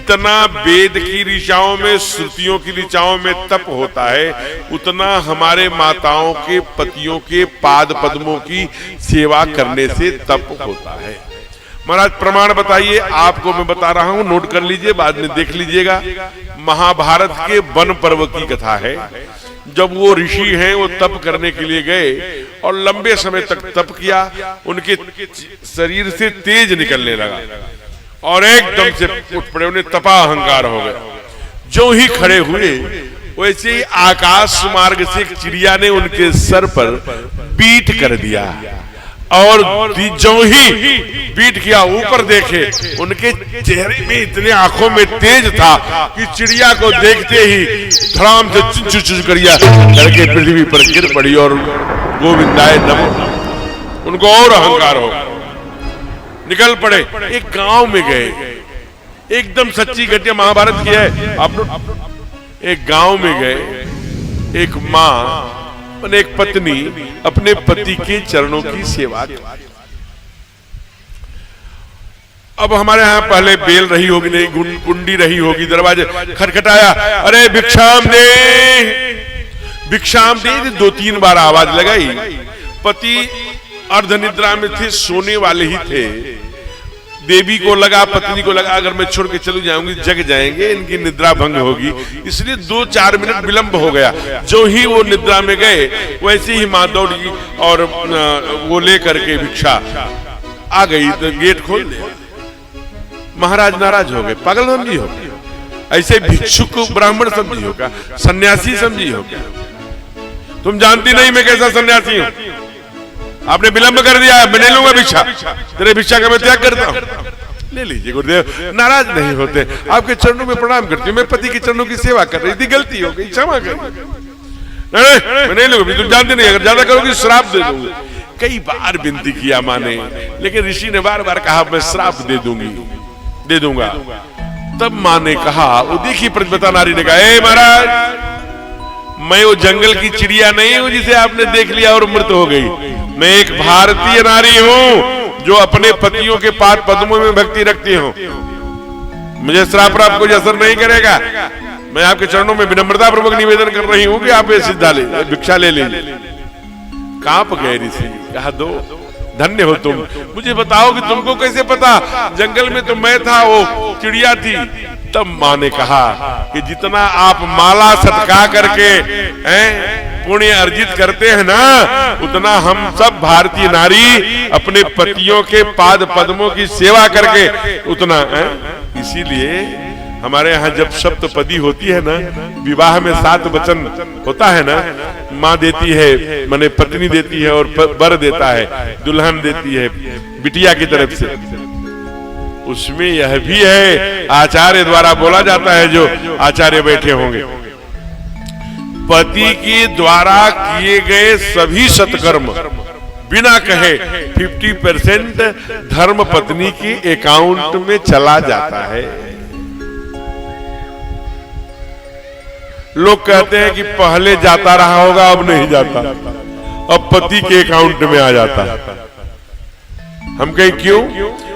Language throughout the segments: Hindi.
जितना वेद की ऋचाओं में, श्रुतियों की ऋचाओं में तप होता है, उतना हमारे माताओं के पतियों के पाद पद्मों की सेवा करने से तप होता है। महाराज प्रमाण बताइए, आपको मैं बता रहा हूं, नोट कर लीजिए, बाद में देख लीजिएगा। महाभारत के वन पर्व की कथा है। जब वो ऋषि हैं, वो तप करने के लिए गए और लंबे समय तक तप किया, उनके शरीर से तेज निकलने लगा और एकदम से उठ पड़े, उन्हें तपा अहंकार हो गया। जो ही खड़े हुए, वैसे ही आकाश मार्ग से एक चिड़िया ने उनके सर पर बीट कर दिया और जो ही बीट किया, ऊपर देखे, उनके चेहरे में इतने आंखों में तेज था कि चिड़िया को देखते ही धड़ाम से चुचुचु करिया करके पृथ्वी पर गिर पड़ी और गोविंदाय नमो। उनको और अहंकार हो, निकल पड़े, एक गांव में गए। एकदम सच्ची घटना महाभारत की है। आप एक गांव में गए, एक माँ, एक पत्नी अपने पति के चरणों की सेवा की। अब हमारे यहाँ पहले बेल रही होगी, नहीं कुंडी रही होगी, दरवाजे खटखटाया, अरे भिक्षाम दे, भिक्षाम दे। 2-3 बार आवाज लगाई। पति अर्धनिद्रा में थे, सोने वाले ही थे। देवी को लगा, पत्नी को लगा, अगर मैं छोड़ के चली जाऊंगी जग जाएंगे, इनकी निद्रा भंग होगी, इसलिए 2-4 मिनट विलंब हो गया। जो ही वो निद्रा में गए, वैसे ही माँ दौड़ी और वो लेकर के भिक्षा आ गई तो गेट खोल दिया। महाराज नाराज हो गए, पागल समझी हो, ऐसे भिक्षुक को ब्राह्मण समझी हो क्या, सन्यासी समझी हो क्या? तुम जानती नहीं मैं कैसा सन्यासी हूं, आपने विलंब कर दिया, मैं नहीं लूंगा भिक्षा, तेरे भिक्षा का मैं त्याग करता हूं। ले लीजिए गुरुदेव, नाराज नहीं होते, आपके चरणों में प्रणाम करती हूँ, मैं पति के चरणों की सेवा कर रही थी, गलती हो गई, क्षमा कर। नहीं, मैं नहीं लूंगा, तुम जानते नहीं, अगर ज्यादा करोगी श्राप दे दूंगी। कई बार विनती किया माँ ने, लेकिन ऋषि ने बार बार कहा मैं श्राप दे दूंगा। तब माँ ने कहा, वो देखी प्रतिपता नारी ने कहा, ए महाराज, मैं वो जंगल की चिड़िया नहीं हूं जिसे आपने देख लिया और मृत हो गई। मैं एक भारतीय नारी हूं जो अपने पतियों के पाद पद्मों में भक्ति रखती हूं। मुझे श्राप कोई असर नहीं करेगा। मैं आपके चरणों में विनम्रता पूर्वक निवेदन कर रही हूं कि आप ये सिद्धा ले, भिक्षा ले लीजिए। कांप गए ऋषि, कहा दो, धन्य हो तुम। मुझे बताओ कि तुमको कैसे पता? जंगल में तो मैं था, वो चिड़िया थी। तब माँ ने कहा कि जितना आप माला सटका करके पुण्य अर्जित करते हैं ना, उतना हम सब भारतीय नारी अपने पतियों के पाद पद्मों की सेवा करके उतना इसीलिए हमारे यहाँ जब सप्तपदी होती है ना, विवाह में 7 वचन होता है ना, माँ देती है, माने पत्नी देती है और वर देता है, दुल्हन देती है बिटिया की तरफ से। उसमें यह भी है, आचार्य द्वारा बोला जाता है, जो आचार्य बैठे होंगे, पति के द्वारा किए गए सभी सत्कर्म बिना कहे 50% धर्म पत्नी की अकाउंट में चला जाता है। लोग कहते हैं कि पहले जाता रहा होगा, अब नहीं जाता, अब पति के अकाउंट में आ जाता। हम कहीं क्यों?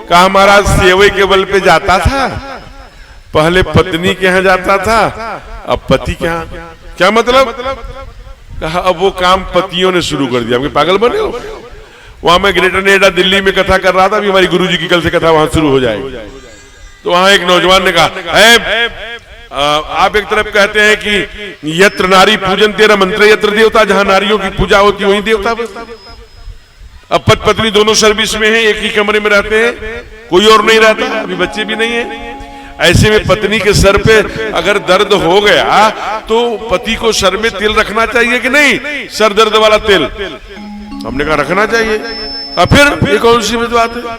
कहा महाराज सेवई के बल पे जाता था, पहले पत्नी के यहाँ जाता था, अब पति के यहाँ। क्या मतलब? कहा अब वो काम पतियों ने शुरू कर दिया। हम पागल बने हो? वहां मैं ग्रेटर नोएडा दिल्ली में कथा कर रहा था, अभी हमारी गुरुजी की कल से कथा वहां शुरू हो जाएगी। तो वहां एक नौजवान ने कहा, आप एक तरफ कहते हैं कि यत्र नारी पूजन तेरा मंत्र यत्र देवता, जहां नारियों की पूजा होती है वहीं देवता बसता। अब पति पत्नी दोनों सर्विस में हैं, एक ही कमरे में रहते हैं, कोई और नहीं रहता, अभी बच्चे भी नहीं है। ऐसे में पत्नी के सर पे अगर दर्द हो गया तो पति को सर में तेल रखना चाहिए कि नहीं? सर दर्द वाला तेल हमने कहा रखना चाहिए। फिर ये कौन सी बात है?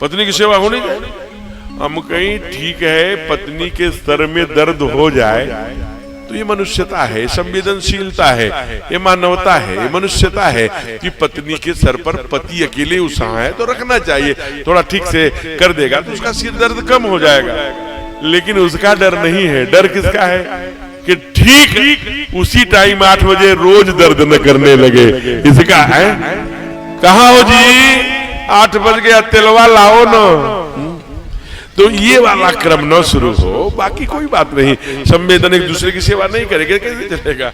पत्नी की सेवा होनी चाहिए। हम कहीं ठीक है, पत्नी के सर में दर्द हो जाए तो ये मनुष्यता है, संवेदनशीलता है, ये मानवता है, ये मनुष्यता है कि पत्नी के सर पर पति अकेले उसा है तो रखना चाहिए। थोड़ा ठीक से कर देगा तो उसका सिर दर्द कम हो जाएगा। लेकिन उसका डर नहीं है। डर किसका है? कि ठीक उसी टाइम 8 बजे रोज दर्द न करने लगे। इसका है कहा हो जी 8 बज गया, तिलवा लाओ न। तो ये वाला क्रम न शुरू हो, बाकी कोई बात नहीं। संवेदन एक दूसरे की सेवा नहीं करेगा, कैसे चलेगा?